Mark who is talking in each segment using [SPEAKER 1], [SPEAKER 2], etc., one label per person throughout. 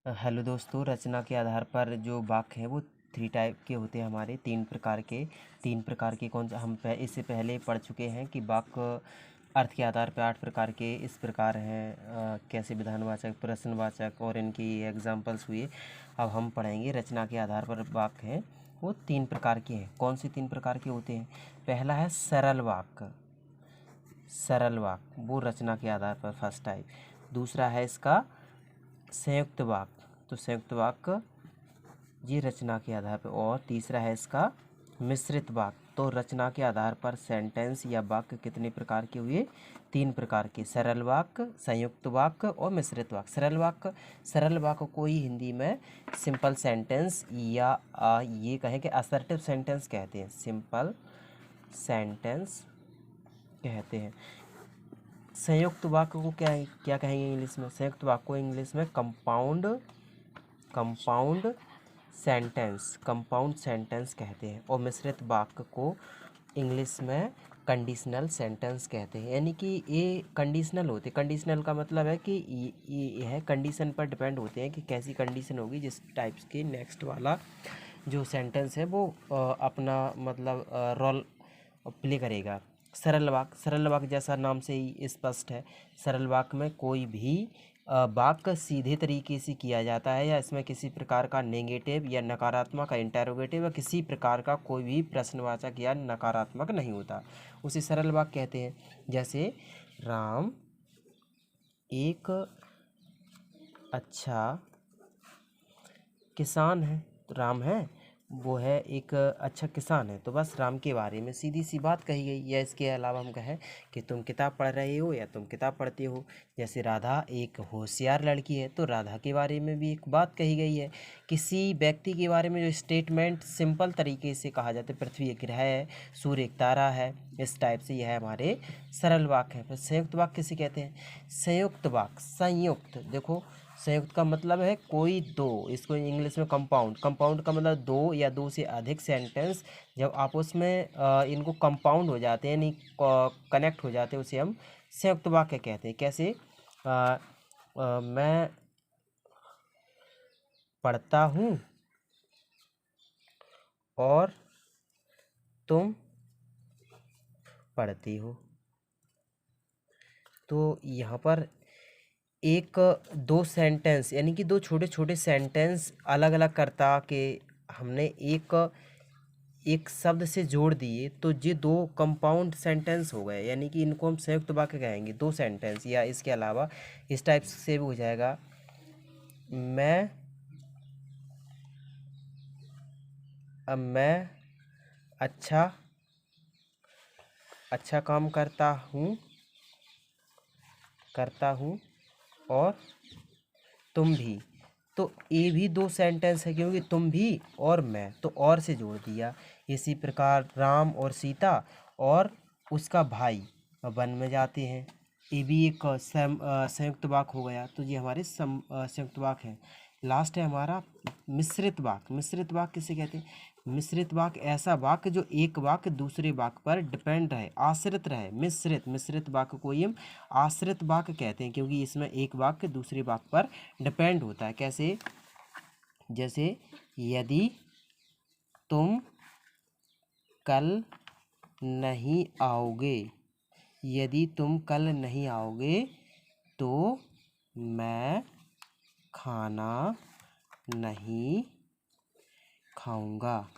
[SPEAKER 1] Hello दोस्तों, रचना के आधार पर जो वाक्य हैं वो थ्री टाइप के होते हैं। हमारे तीन प्रकार के कौन सा हम इससे पहले पढ़ चुके हैं कि वाक्य अर्थ के आधार पर 8 प्रकार के इस प्रकार हैं। कैसे विधानवाचक, प्रश्नवाचक और इनकी एग्जाम्पल्स हुए। अब हम पढ़ेंगे रचना के आधार पर वाक्य हैं वो 3 प्रकार के हैं। कौन से 3 प्रकार के होते हैं? पहला है सरल वाक्य। सरल वाक्य वो रचना के आधार पर फर्स्ट टाइप। दूसरा है इसका संयुक्त वाक्य, तो संयुक्त वाक्य ये रचना के आधार पर। और तीसरा है इसका मिश्रित वाक्य, तो रचना के आधार पर सेंटेंस या वाक्य कितने प्रकार के हुए? 3 प्रकार के, सरल वाक्य, संयुक्त वाक्य और मिश्रित वाक्य। सरल वाक्य को ही हिंदी में सिंपल सेंटेंस या ये कहें कि असर्टिव सेंटेंस कहते हैं। सिंपल सेंटेंस कहते हैं। संयुक्त वाक्य को क्या कहेंगे इंग्लिश में? संयुक्त वाक्य को इंग्लिश में कंपाउंड सेंटेंस कहते हैं। और मिश्रित वाक्य को इंग्लिश में कंडीशनल सेंटेंस कहते हैं। यानी कि ये कंडीशनल होते हैं। कंडीशनल का मतलब है कि ये है कंडीशन पर डिपेंड होते हैं कि कैसी कंडीशन होगी, जिस टाइप्स के नेक्स्ट वाला जो सेंटेंस है वो अपना मतलब रोल प्ले करेगा। सरल वाक्य जैसा नाम से ही स्पष्ट है। सरल वाक्य में कोई भी वाक्य सीधे तरीके से किया जाता है या इसमें किसी प्रकार का नेगेटिव या नकारात्मक का इंटेरोगेटिव या किसी प्रकार का कोई भी प्रश्नवाचक या नकारात्मक नहीं होता, उसे सरल वाक्य कहते हैं। जैसे राम एक अच्छा किसान है, तो राम है वो है एक अच्छा किसान है, तो बस राम के बारे में सीधी सी बात कही गई। या इसके अलावा हम कहें कि तुम किताब पढ़ रहे हो या तुम किताब पढ़ते हो। जैसे राधा एक होशियार लड़की है, तो राधा के बारे में भी एक बात कही गई है। किसी व्यक्ति के बारे में जो स्टेटमेंट सिंपल तरीके से कहा जाता है, पृथ्वी एक ग्रह है, सूर्य एक तारा है, इस टाइप से यह हमारे सरल वाक्य है। फिर संयुक्त वाक्य किसे कहते हैं? संयुक्त वाक्य, संयुक्त देखो, संयुक्त का मतलब है कोई दो, इसको इंग्लिश में कंपाउंड का मतलब दो या दो से अधिक सेंटेंस जब आपस में इनको कंपाउंड हो जाते हैं, यानी कनेक्ट हो जाते हैं, उसे हम संयुक्त वाक्य कहते हैं। कैसे मैं पढ़ता हूँ और तुम पढ़ती हो, तो यहाँ पर एक दो सेंटेंस यानी कि दो छोटे छोटे सेंटेंस अलग अलग करता के हमने एक शब्द से जोड़ दिए, तो ये दो कंपाउंड सेंटेंस हो गए, यानी कि इनको हम संयुक्त वाक्य कहेंगे। दो सेंटेंस या इसके अलावा इस टाइप से भी हो जाएगा। मैं अच्छा काम करता हूँ और तुम भी, तो ये भी दो सेंटेंस है, क्योंकि तुम भी और मैं, तो और से जोड़ दिया। इसी प्रकार राम और सीता और उसका भाई वन में जाते हैं, ये भी एक संयुक्त वाक्य हो गया। तो ये हमारे संयुक्त वाक्य है। लास्ट है हमारा मिश्रित वाक्य। मिश्रित वाक्य किसे कहते हैं? मिश्रित वाक्य ऐसा वाक्य जो एक वाक्य दूसरे वाक्य पर डिपेंड रहे, आश्रित रहे। मिश्रित वाक्य को ही हम आश्रित वाक्य कहते हैं, क्योंकि इसमें एक वाक्य दूसरे वाक्य पर डिपेंड होता है। कैसे? जैसे यदि तुम कल नहीं आओगे, यदि तुम कल नहीं आओगे तो मैं खाना नहीं खाऊंगा।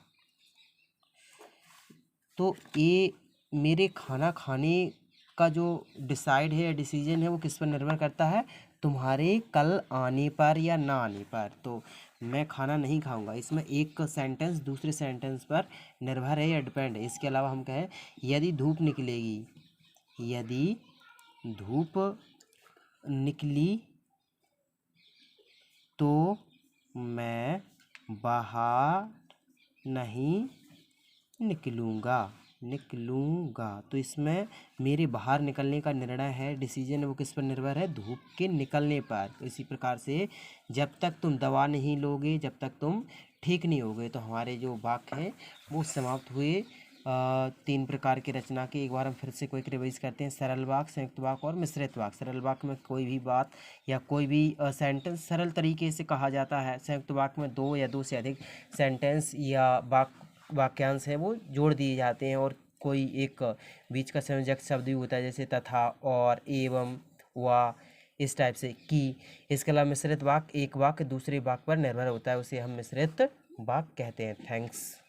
[SPEAKER 1] तो ये मेरे खाना खाने का जो डिसाइड है या डिसीजन है वो किस पर निर्भर करता है? तुम्हारे कल आने पर या ना आने पर। तो मैं खाना नहीं खाऊंगा, इसमें एक सेंटेंस दूसरे सेंटेंस पर निर्भर है या डिपेंड है। इसके अलावा हम कहें यदि धूप निकलेगी, यदि धूप निकली तो मैं बाहर नहीं निकलूँगा। तो इसमें मेरे बाहर निकलने का निर्णय है, डिसीजन है, वो किस पर निर्भर है? धूप के निकलने पर। तो इसी प्रकार से जब तक तुम दवा नहीं लोगे, जब तक तुम ठीक नहीं होगे, तो हमारे जो वाक्य हैं वो समाप्त हुए। तीन प्रकार की रचना की एक बार हम फिर से क्विक रिवाइज करते हैं। सरल वाक्य, संयुक्त वाक्य और मिश्रित वाक्य। सरल वाक्य में कोई भी बात या कोई भी सेंटेंस सरल तरीके से कहा जाता है। संयुक्त वाक्य में दो या दो से अधिक सेंटेंस या वाक्यांश हैं वो जोड़ दिए जाते हैं, और कोई एक बीच का संयोजक शब्द भी होता है, जैसे तथा, और, एवं, व, इस टाइप से कि। इसके अलावा मिश्रित वाक्य एक वाक्य दूसरे वाक्य पर निर्भर होता है, उसे हम मिश्रित वाक्य कहते हैं। थैंक्स।